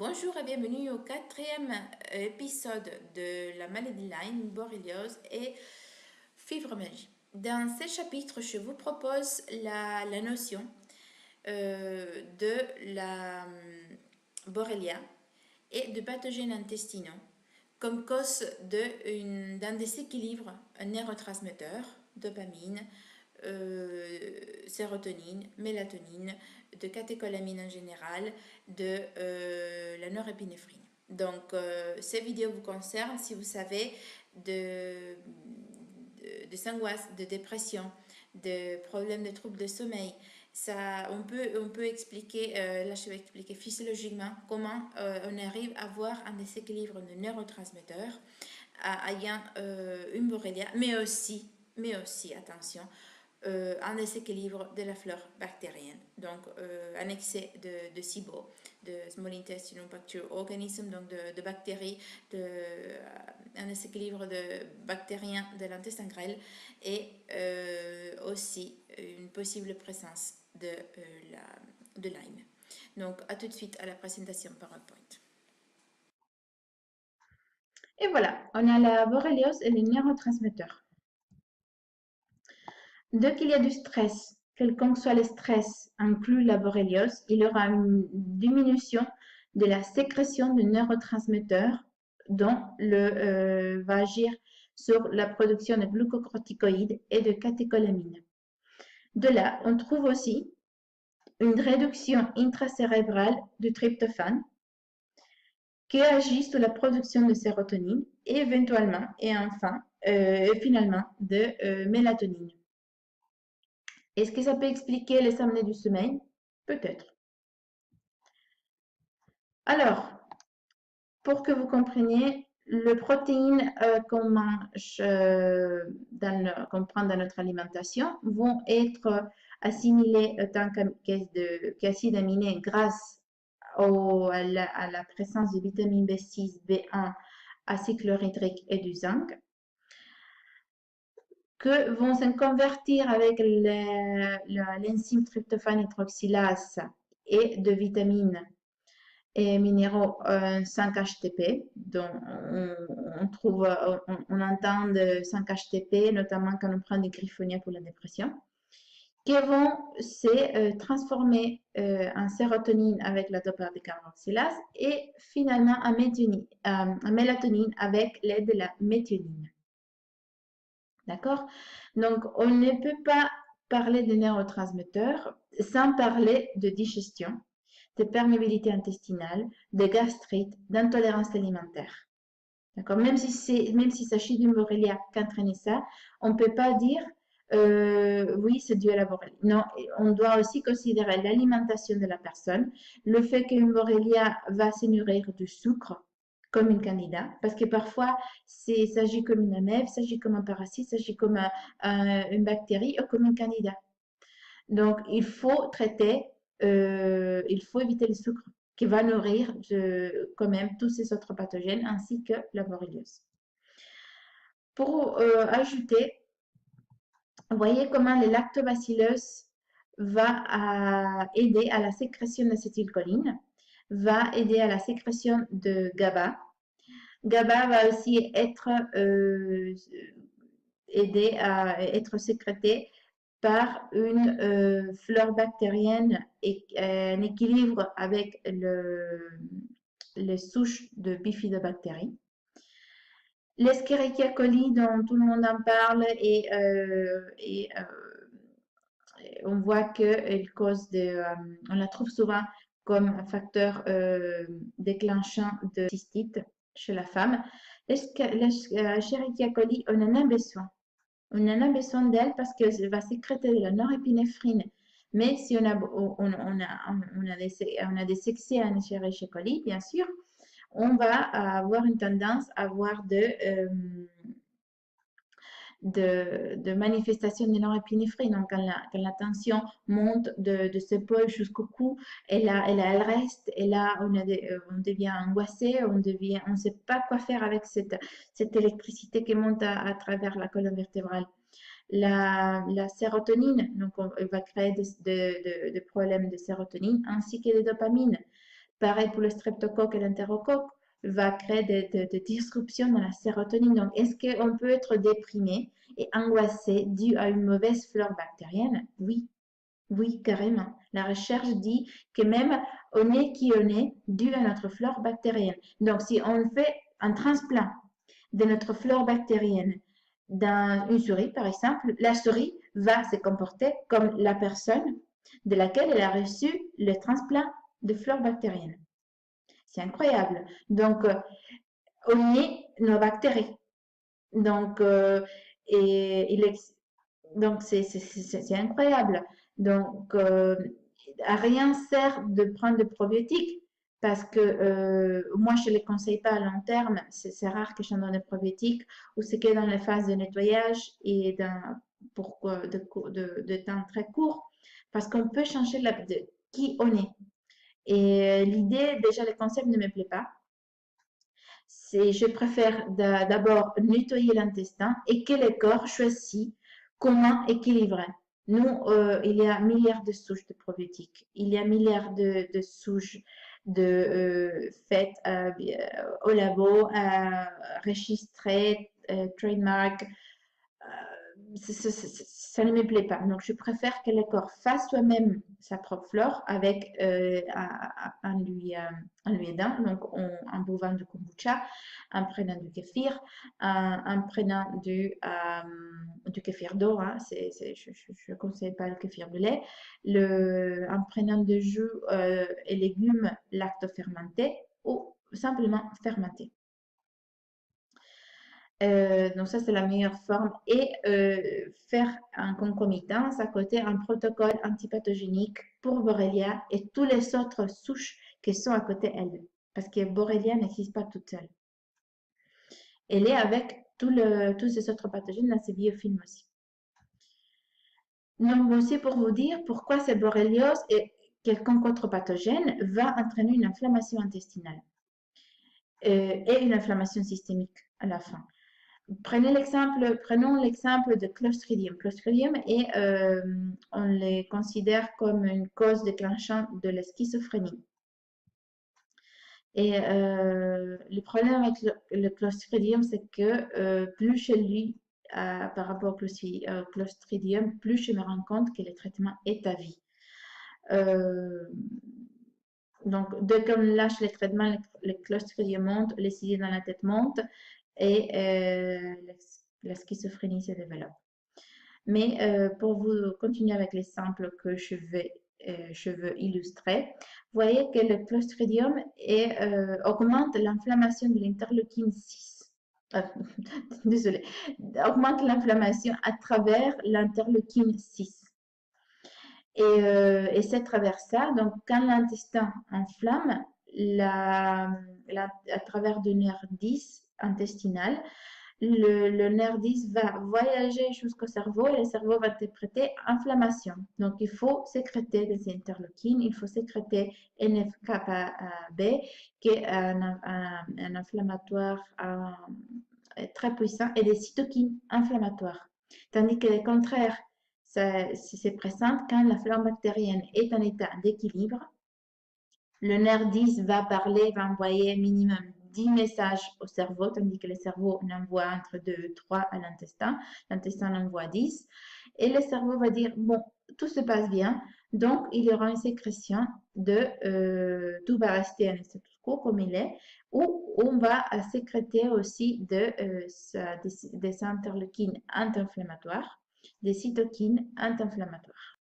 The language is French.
Bonjour et bienvenue au quatrième épisode de la maladie Lyme, borréliose et fibromyalgie. Dans ce chapitre, je vous propose la notion de la borrelia et de pathogènes intestinaux comme cause d'un déséquilibre neurotransmetteur, dopamine, sérotonine, mélatonine, de catécholamine en général, de la norépinéphrine. Donc, ces vidéos vous concernent si vous savez de angoisses, de dépression, de problèmes de troubles de sommeil. Ça, on peut expliquer, là je vais expliquer physiologiquement comment on arrive à avoir un déséquilibre de neurotransmetteurs ayant une borrelia, mais aussi, attention, un déséquilibre de la flore bactérienne, donc un excès de SIBO, de Small Intestinal Bacterial Organism, donc de bactéries, un déséquilibre de bactérien de l'intestin grêle et aussi une possible présence de Lyme. Donc à tout de suite à la présentation PowerPoint. Et voilà, on a la borréliose et les neurotransmetteurs. Dès qu'il y a du stress, quelconque soit le stress inclut la borréliose, il y aura une diminution de la sécrétion de neurotransmetteurs dont va agir sur la production de glucocorticoïdes et de catécholamine. De là, on trouve aussi une réduction intracérébrale du tryptophane qui agit sur la production de sérotonine et éventuellement et enfin finalement de mélatonine. Est-ce que ça peut expliquer les apnées du sommeil? Peut-être. Alors, pour que vous compreniez, les protéines qu'on mange, qu'on prend dans notre alimentation vont être assimilées tant qu'acides aminés grâce à la présence de vitamine B6, B1, acide chlorhydrique et du zinc, que vont se convertir avec l'enzyme tryptophane hydroxylase et de vitamines et minéraux 5-HTP, dont on entend de 5-HTP, notamment quand on prend des griffonniers pour la dépression, qui vont se transformer en sérotonine avec la dopa-décarboxylase et finalement en mélatonine avec l'aide de la méthionine. D'accord? Donc, on ne peut pas parler de neurotransmetteurs sans parler de digestion, de perméabilité intestinale, de gastrite, d'intolérance alimentaire. D'accord? Même s'il s'agit d'une borrelia qu'entraîner ça, on ne peut pas dire oui, c'est dû à la borrelia. Non, on doit aussi considérer l'alimentation de la personne, le fait qu'une borrelia va se nourrir du sucre comme une candida, parce que parfois, il s'agit comme une amèbe, il s'agit comme un parasite, il s'agit comme une bactérie ou comme une candida. Donc, il faut traiter, il faut éviter le sucre qui va nourrir quand même tous ces autres pathogènes ainsi que la borréliose. Pour ajouter, vous voyez comment le lactobacillus va aider à la sécrétion d'acétylcholine, va aider à la sécrétion de GABA. GABA va aussi être aidé à être sécrété par une flore bactérienne et un équilibre avec les souches de bifidobactéries. L'Escherichia coli dont tout le monde en parle on voit qu'elle cause on la trouve souvent comme un facteur déclenchant de cystite chez la femme. L'Escherichia coli, on en a besoin. On en a besoin d'elle parce qu'elle va sécréter de la norépinéphrine. Mais si on a des excès en Escherichia coli, bien sûr, on va avoir une tendance à avoir de manifestation de norépinéphrine. Donc, quand la tension monte de ce pôle jusqu'au cou, elle reste, et là, on devient angoissé, on ne sait pas quoi faire avec cette électricité qui monte à travers la colonne vertébrale. La sérotonine, donc on va créer des problèmes de sérotonine ainsi que de dopamine. Pareil pour le streptocoque et l'entérocoque, va créer des disruptions dans la sérotonine. Donc, est-ce qu'on peut être déprimé et angoissé dû à une mauvaise flore bactérienne? Oui, oui, carrément. La recherche dit que même on est qui on est dû à notre flore bactérienne. Donc, si on fait un transplant de notre flore bactérienne dans une souris, par exemple, la souris va se comporter comme la personne de laquelle elle a reçu le transplant de flore bactérienne. C'est incroyable. Donc, on est nos bactéries. Donc, donc c'est incroyable. Donc, à rien sert de prendre des probiotiques parce que moi, je ne les conseille pas à long terme. C'est rare que je donne des probiotiques ou c'est que dans les phases de nettoyage et pour de temps très court parce qu'on peut changer de qui on est. Et l'idée, déjà, le concept ne me plaît pas. Je préfère d'abord nettoyer l'intestin et que le corps choisit comment équilibrer. Nous, il y a milliards de souches de probiotiques. Il y a milliards de souches faites au labo, enregistrées, trademark. Ça ne me plaît pas. Donc, je préfère que le corps fasse soi-même sa propre flore avec, en lui aidant, donc en buvant du kombucha, en prenant du kéfir, en prenant du kéfir d'eau, hein, je ne conseille pas le kéfir de lait, en prenant du jus et légumes lactofermentés ou simplement fermentés. Donc ça, c'est la meilleure forme. Et faire en concomitance à côté un protocole antipathogénique pour Borrelia et toutes les autres souches qui sont à côté elles. Parce que Borrelia n'existe pas toute seule. Elle est avec tous ces autres pathogènes dans ces biofilms aussi. Donc aussi pour vous dire pourquoi cette borréliose et quelconque autre pathogène va entraîner une inflammation intestinale et une inflammation systémique à la fin. Prenons l'exemple de Clostridium. Clostridium on les considère comme une cause déclenchante de la schizophrénie. Et le problème avec le Clostridium, c'est que plus je lis par rapport au Clostridium, plus je me rends compte que le traitement est à vie. Donc, dès qu'on lâche le traitement, le Clostridium monte, les idées dans la tête montent et la schizophrénie se développe. Mais pour vous continuer avec l'exemple que je veux illustrer, vous voyez que le Clostridium augmente l'inflammation de l'interleukine 6. Désolé, augmente l'inflammation à travers l'interleukine 6. Et c'est à travers ça, donc quand l'intestin inflamme, à travers le nerf 10 intestinal, le nerf 10 va voyager jusqu'au cerveau et le cerveau va interpréter inflammation. Donc, il faut sécréter des interleukines, il faut sécréter NF-κB, qui est un inflammatoire très puissant, et des cytokines inflammatoires. Tandis que le contraire, c'est présent quand la flore bactérienne est en état d'équilibre. Le nerf 10 va envoyer minimum 10 messages au cerveau, tandis que le cerveau n'envoie entre 2 et 3 à l'intestin. L'intestin envoie 10. Et le cerveau va dire, bon, tout se passe bien, donc il y aura une sécrétion tout va rester en status quo comme il est, ou on va sécréter aussi des interleukines anti-inflammatoires, des cytokines anti-inflammatoires.